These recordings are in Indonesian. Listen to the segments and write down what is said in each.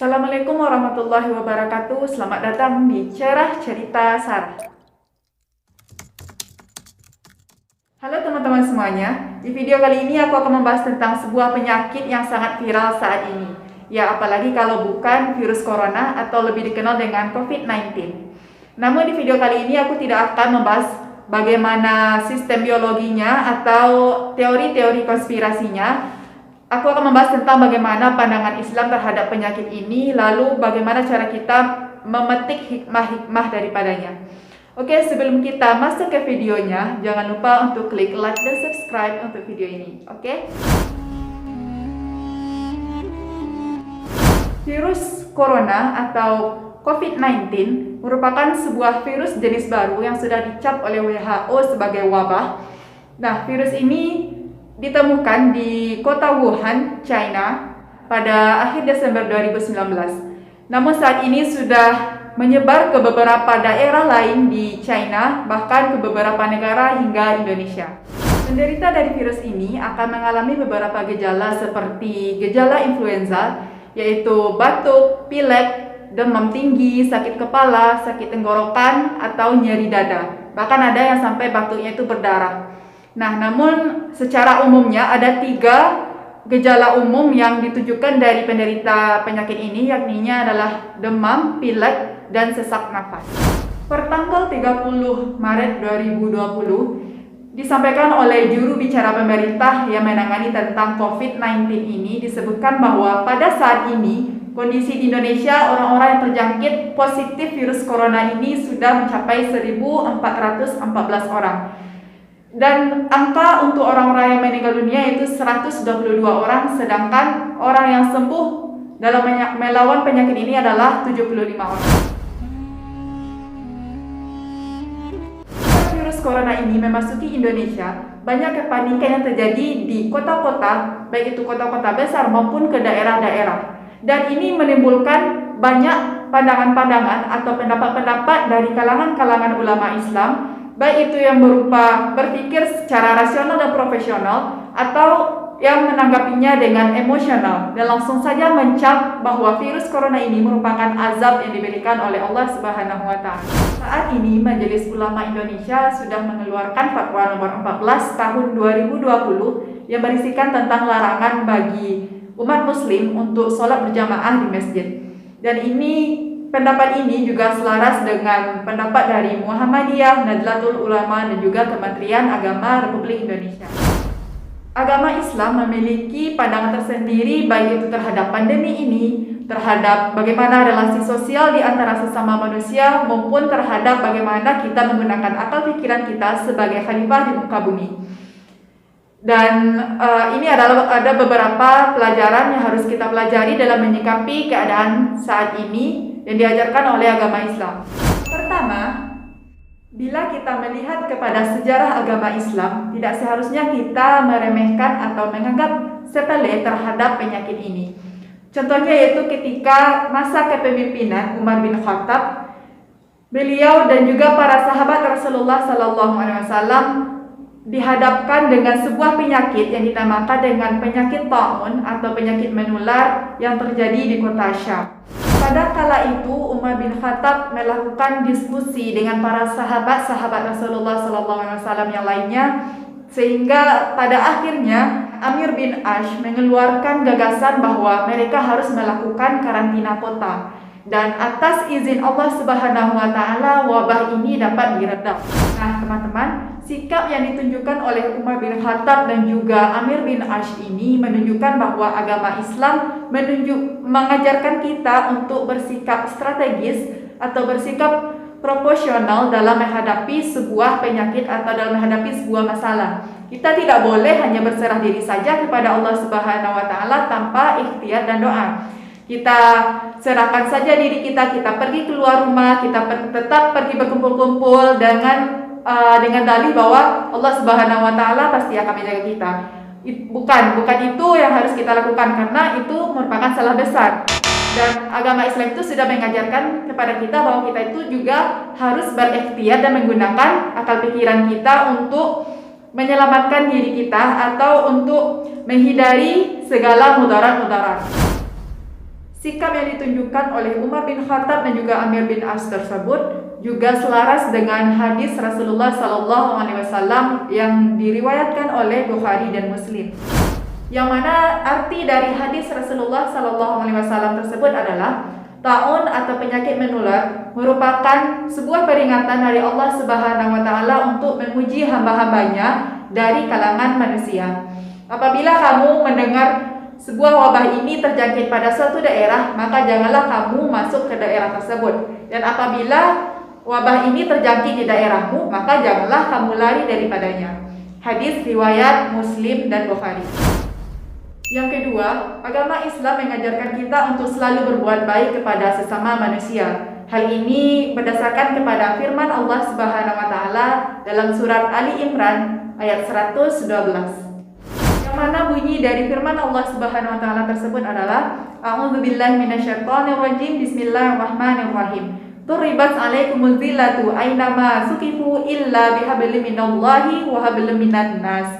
Assalamualaikum warahmatullahi wabarakatuh. Selamat datang di Cerah Cerita Sarah. Halo teman-teman semuanya. Di video kali ini aku akan membahas tentang sebuah penyakit yang sangat viral saat ini. Ya, apalagi kalau bukan virus corona atau lebih dikenal dengan COVID-19. Namun di video kali ini aku tidak akan membahas bagaimana sistem biologinya atau teori-teori konspirasinya. Aku akan membahas tentang bagaimana pandangan Islam terhadap penyakit ini, lalu bagaimana cara kita memetik hikmah-hikmah daripadanya. Oke, sebelum kita masuk ke videonya, jangan lupa untuk klik like dan subscribe untuk video ini. Oke? Virus corona atau COVID-19 merupakan sebuah virus jenis baru yang sudah dicap oleh WHO sebagai wabah. Nah, virus ini ditemukan di kota Wuhan, China pada akhir Desember 2019. Namun saat ini sudah menyebar ke beberapa daerah lain di China, bahkan ke beberapa negara hingga Indonesia. Penderita dari virus ini akan mengalami beberapa gejala seperti gejala influenza, yaitu batuk, pilek, demam tinggi, sakit kepala, sakit tenggorokan, atau nyeri dada. Bahkan ada yang sampai batuknya itu berdarah. Nah, namun secara umumnya ada 3 gejala umum yang ditujukan dari penderita penyakit ini, yakninya adalah demam, pilek, dan sesak nafas. Pertanggal 30 Maret 2020, disampaikan oleh juru bicara pemerintah yang menangani tentang COVID-19 ini, disebutkan bahwa pada saat ini kondisi di Indonesia orang-orang yang terjangkit positif virus corona ini sudah mencapai 1.414 orang. Dan angka untuk orang-orang yang meninggal dunia itu 122 orang, sedangkan orang yang sembuh dalam melawan penyakit ini adalah 75 orang. Virus corona ini memasuki Indonesia, banyak kepanikan yang terjadi di kota-kota, baik itu kota-kota besar maupun ke daerah-daerah. Dan ini menimbulkan banyak pandangan-pandangan atau pendapat-pendapat dari kalangan-kalangan ulama Islam, baik itu yang berupa berpikir secara rasional dan profesional, atau yang menanggapinya dengan emosional dan langsung saja mencap bahwa virus corona ini merupakan azab yang diberikan oleh Allah Subhanahu wa Ta'ala. Saat ini Majelis Ulama Indonesia sudah mengeluarkan Fatwa nomor 14 tahun 2020 yang berisikan tentang larangan bagi umat muslim untuk sholat berjamaah di masjid. Dan pendapat ini juga selaras dengan pendapat dari Muhammadiyah, Nahdlatul Ulama, dan juga Kementerian Agama Republik Indonesia. Agama Islam memiliki pandangan tersendiri baik itu terhadap pandemi ini, terhadap bagaimana relasi sosial di antara sesama manusia, maupun terhadap bagaimana kita menggunakan akal pikiran kita sebagai khalifah di muka bumi. Dan ini ada beberapa pelajaran yang harus kita pelajari dalam menyikapi keadaan saat ini yang diajarkan oleh agama Islam. Pertama, bila kita melihat kepada sejarah agama Islam, tidak seharusnya kita meremehkan atau menganggap sepele terhadap penyakit ini. Contohnya yaitu ketika masa kepemimpinan Umar bin Khattab, beliau dan juga para sahabat Rasulullah SAW dihadapkan dengan sebuah penyakit yang dinamakan dengan penyakit taun atau penyakit menular yang terjadi di kota Syam. Pada kala itu Umar bin Khattab melakukan diskusi dengan para sahabat Rasulullah SAW yang lainnya, sehingga pada akhirnya Amir bin Ash mengeluarkan gagasan bahwa mereka harus melakukan karantina kota, dan atas izin Allah Subhanahu wa Ta'ala wabah ini dapat diredam. Nah teman-teman, sikap yang ditunjukkan oleh Umar bin Khattab dan juga Amir bin Ash ini menunjukkan bahwa agama Islam mengajarkan kita untuk bersikap strategis atau bersikap proporsional dalam menghadapi sebuah penyakit atau dalam menghadapi sebuah masalah. Kita tidak boleh hanya berserah diri saja kepada Allah Subhanahu wa Ta'ala tanpa ikhtiar dan doa. Kita serahkan saja diri kita pergi keluar rumah, kita tetap pergi berkumpul-kumpul dengan dalih bahwa Allah Subhanahu wa Ta'ala pasti akan menjaga kita. Bukan itu yang harus kita lakukan, karena itu merupakan salah besar. Dan agama Islam itu sudah mengajarkan kepada kita bahwa kita itu juga harus berikhtiar dan menggunakan akal pikiran kita untuk menyelamatkan diri kita atau untuk menghindari segala mudarat-mudarat. Sikap yang ditunjukkan oleh Umar bin Khattab dan juga Amir bin As tersebut juga selaras dengan hadis Rasulullah SAW yang diriwayatkan oleh Bukhari dan Muslim. Yang mana arti dari hadis Rasulullah SAW tersebut adalah taun atau penyakit menular merupakan sebuah peringatan dari Allah Subhanahu wa taala untuk menguji hamba-hambanya dari kalangan manusia. Apabila kamu mendengar sebuah wabah ini terjangkit pada suatu daerah, maka janganlah kamu masuk ke daerah tersebut. Dan apabila wabah ini terjangkit di daerahmu, maka janganlah kamu lari daripadanya. Hadis riwayat Muslim dan Bukhari. Yang kedua, agama Islam mengajarkan kita untuk selalu berbuat baik kepada sesama manusia. Hal ini berdasarkan kepada firman Allah Subhanahu wa taala dalam surat Ali Imran ayat 112. Mana bunyi dari firman Allah Subhanahu wa taala tersebut adalah A'udzubillahi minasyaitonirrajim. Bismillahirrahmanirrahim. Turibat 'alaikumuz zillatu ainama suqifu illa bihablin minallahi wa hablum minan nas.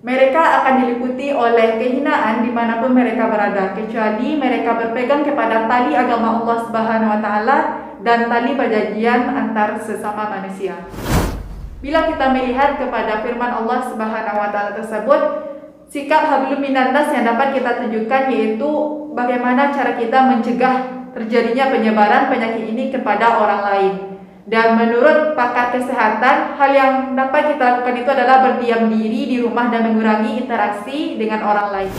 Mereka akan diliputi oleh kehinaan dimanapun mereka berada, kecuali mereka berpegang kepada tali agama Allah Subhanahu wa taala dan tali perjanjian antar sesama manusia. Bila kita melihat kepada firman Allah Subhanahu wa taala tersebut, sikap hablum minan nas yang dapat kita tunjukkan yaitu bagaimana cara kita mencegah terjadinya penyebaran penyakit ini kepada orang lain. Dan menurut pakar kesehatan, hal yang dapat kita lakukan itu adalah berdiam diri di rumah dan mengurangi interaksi dengan orang lain.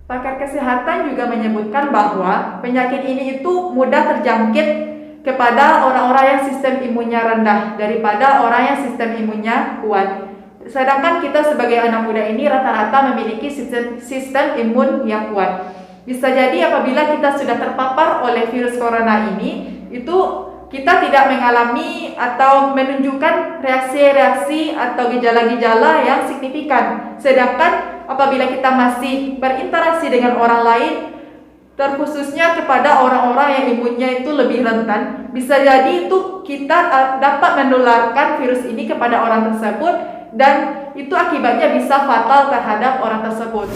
Pakar kesehatan juga menyebutkan bahwa penyakit ini itu mudah terjangkit kepada orang-orang yang sistem imunnya rendah daripada orang yang sistem imunnya kuat. Sedangkan kita sebagai anak muda ini rata-rata memiliki sistem imun yang kuat. Bisa jadi apabila kita sudah terpapar oleh virus corona ini, itu kita tidak mengalami atau menunjukkan reaksi-reaksi atau gejala-gejala yang signifikan. Sedangkan apabila kita masih berinteraksi dengan orang lain, terkhususnya kepada orang-orang yang imunnya itu lebih rentan, bisa jadi itu kita dapat menularkan virus ini kepada orang tersebut dan itu akibatnya bisa fatal terhadap orang tersebut.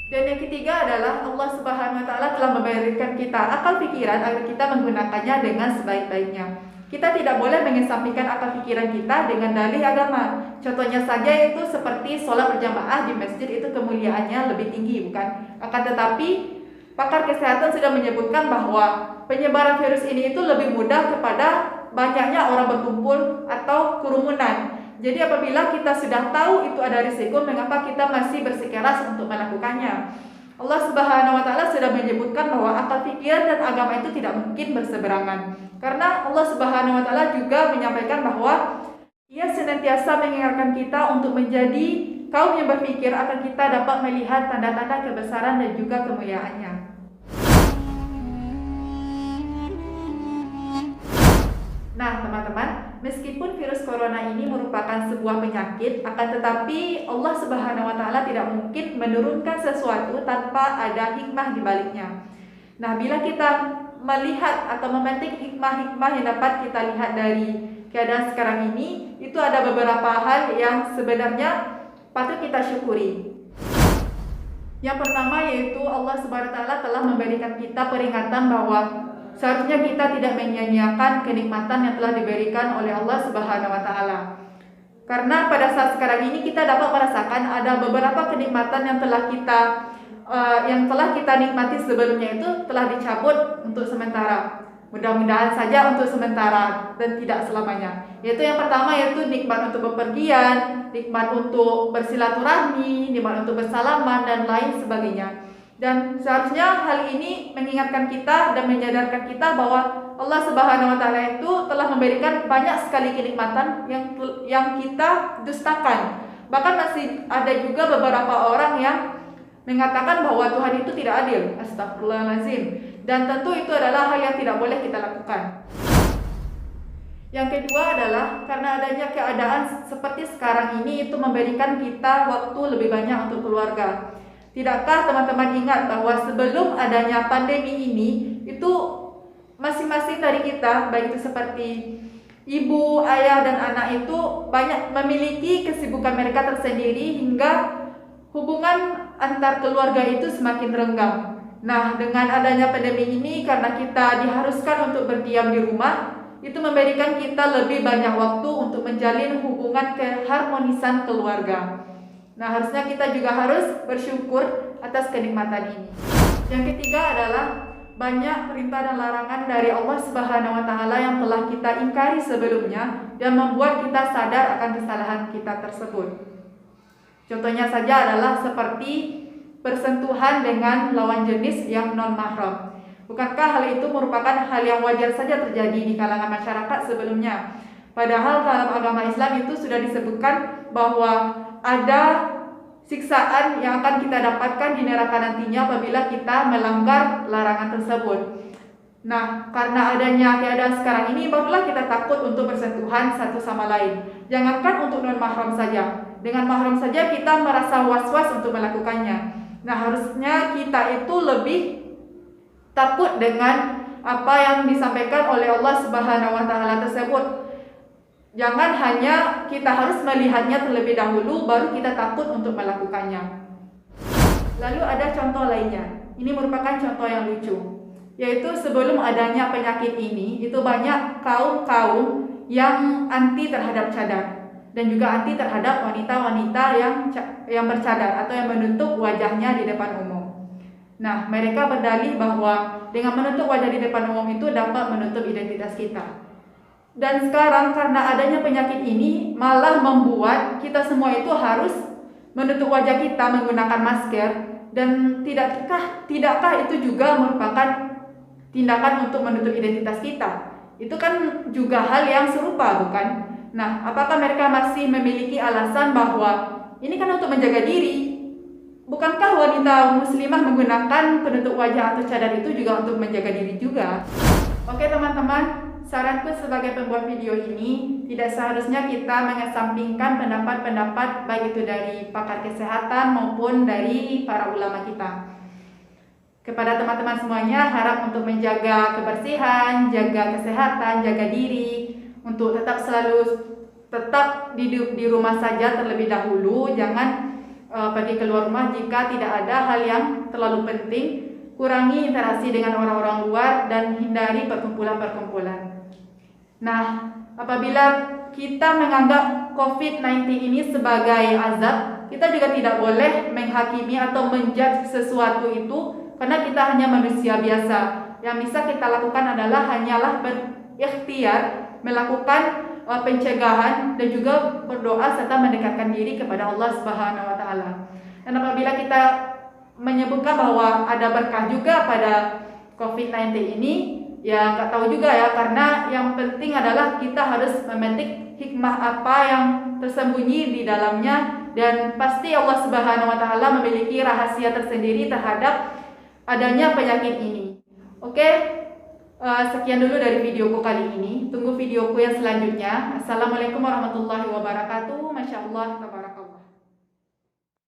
Dan yang ketiga adalah Allah Subhanahu wa taala telah memberikan kita akal pikiran agar kita menggunakannya dengan sebaik-baiknya. Kita tidak boleh mengesampingkan akal pikiran kita dengan dalih agama. Contohnya saja itu seperti sholat berjamaah di masjid, itu kemuliaannya lebih tinggi, bukan? Akan tetapi pakar kesehatan sudah menyebutkan bahwa penyebaran virus ini itu lebih mudah kepada banyaknya orang berkumpul atau kerumunan. Jadi apabila kita sudah tahu itu ada risiko, mengapa kita masih bersikeras untuk melakukannya? Allah Subhanahu wa taala sudah menyebutkan bahwa akal pikiran dan agama itu tidak mungkin berseberangan. Karena Allah Subhanahu wa taala juga menyampaikan bahwa Ia senantiasa mengingatkan kita untuk menjadi kaum yang berpikir agar kita dapat melihat tanda-tanda kebesaran dan juga kemuliaannya. Nah teman-teman, meskipun virus corona ini merupakan sebuah penyakit, akan tetapi Allah Subhanahu wa taala tidak mungkin menurunkan sesuatu tanpa ada hikmah di baliknya. Nah, bila kita melihat atau memetik hikmah-hikmah yang dapat kita lihat dari keadaan sekarang ini, itu ada beberapa hal yang sebenarnya patut kita syukuri. Yang pertama yaitu Allah Subhanahu wa taala telah memberikan kita peringatan bahwa seharusnya kita tidak menyia-nyiakan kenikmatan yang telah diberikan oleh Allah Subhanahu wa taala. Karena pada saat sekarang ini kita dapat merasakan ada beberapa kenikmatan yang telah kita nikmati sebelumnya itu telah dicabut untuk sementara. Mudah-mudahan saja untuk sementara dan tidak selamanya. Yaitu yang pertama yaitu nikmat untuk bepergian, nikmat untuk bersilaturahmi, nikmat untuk bersalaman dan lain sebagainya. Dan seharusnya hal ini mengingatkan kita dan menyadarkan kita bahwa Allah Subhanahu wa taala itu telah memberikan banyak sekali kenikmatan yang kita dustakan. Bahkan masih ada juga beberapa orang yang mengatakan bahwa Tuhan itu tidak adil. Astagfirullahaladzim. Dan tentu itu adalah hal yang tidak boleh kita lakukan. Yang kedua adalah karena adanya keadaan seperti sekarang ini itu memberikan kita waktu lebih banyak untuk keluarga. Tidakkah teman-teman ingat bahwa sebelum adanya pandemi ini, itu masing-masing dari kita, baik itu seperti ibu, ayah, dan anak itu banyak memiliki kesibukan mereka tersendiri hingga hubungan antar keluarga itu semakin renggang. Nah, dengan adanya pandemi ini, karena kita diharuskan untuk berdiam di rumah, itu memberikan kita lebih banyak waktu untuk menjalin hubungan keharmonisan keluarga. Nah, harusnya kita juga harus bersyukur atas kenikmatan ini. Yang ketiga adalah banyak perintah dan larangan dari Allah Subhanahu wa taala yang telah kita ingkari sebelumnya dan membuat kita sadar akan kesalahan kita tersebut. Contohnya saja adalah seperti bersentuhan dengan lawan jenis yang non mahram. Bukankah hal itu merupakan hal yang wajar saja terjadi di kalangan masyarakat sebelumnya? Padahal dalam agama Islam itu sudah disebutkan bahwa ada siksaan yang akan kita dapatkan di neraka nantinya apabila kita melanggar larangan tersebut. Nah, karena adanya keadaan sekarang ini, barulah kita takut untuk bersentuhan satu sama lain. Jangankan untuk non mahram saja, dengan mahram saja kita merasa was-was untuk melakukannya. Nah, harusnya kita itu lebih takut dengan apa yang disampaikan oleh Allah Subhanahu wa taala tersebut. Jangan hanya kita harus melihatnya terlebih dahulu baru kita takut untuk melakukannya. Lalu ada contoh lainnya. Ini merupakan contoh yang lucu. Yaitu sebelum adanya penyakit ini, itu banyak kaum-kaum yang anti terhadap cadar dan juga anti terhadap wanita-wanita yang bercadar atau yang menutup wajahnya di depan umum. Nah, mereka berdalih bahwa dengan menutup wajah di depan umum itu dapat menutup identitas kita. Dan sekarang karena adanya penyakit ini malah membuat kita semua itu harus menutup wajah kita menggunakan masker. Dan tidakkah itu juga merupakan tindakan untuk menutup identitas kita? Itu kan juga hal yang serupa, bukan? Nah, apakah mereka masih memiliki alasan bahwa ini kan untuk menjaga diri? Bukankah wanita muslimah menggunakan penutup wajah atau cadar itu juga untuk menjaga diri juga? Oke teman-teman, saranku sebagai pembuat video ini, tidak seharusnya kita mengesampingkan pendapat-pendapat baik itu dari pakar kesehatan maupun dari para ulama kita. Kepada teman-teman semuanya, harap untuk menjaga kebersihan, jaga kesehatan, jaga diri, untuk tetap di rumah saja terlebih dahulu. Jangan pergi keluar rumah jika tidak ada hal yang terlalu penting. Kurangi interaksi dengan orang-orang luar dan hindari perkumpulan-perkumpulan. Nah, apabila kita menganggap COVID-19 ini sebagai azab, kita juga tidak boleh menghakimi atau menjudge sesuatu itu karena kita hanya manusia biasa. Yang bisa kita lakukan adalah hanyalah berikhtiar melakukan pencegahan dan juga berdoa serta mendekatkan diri kepada Allah Subhanahu wa taala. Dan apabila kita menyebutkan bahwa ada berkah juga pada COVID-19 ini, ya nggak tahu juga ya, karena yang penting adalah kita harus memetik hikmah apa yang tersembunyi di dalamnya, dan pasti Allah Subhanahu wa taala memiliki rahasia tersendiri terhadap adanya penyakit ini. Oke. Sekian dulu dari videoku kali ini. Tunggu videoku yang selanjutnya. Assalamualaikum warahmatullahi wabarakatuh. Masya Allah.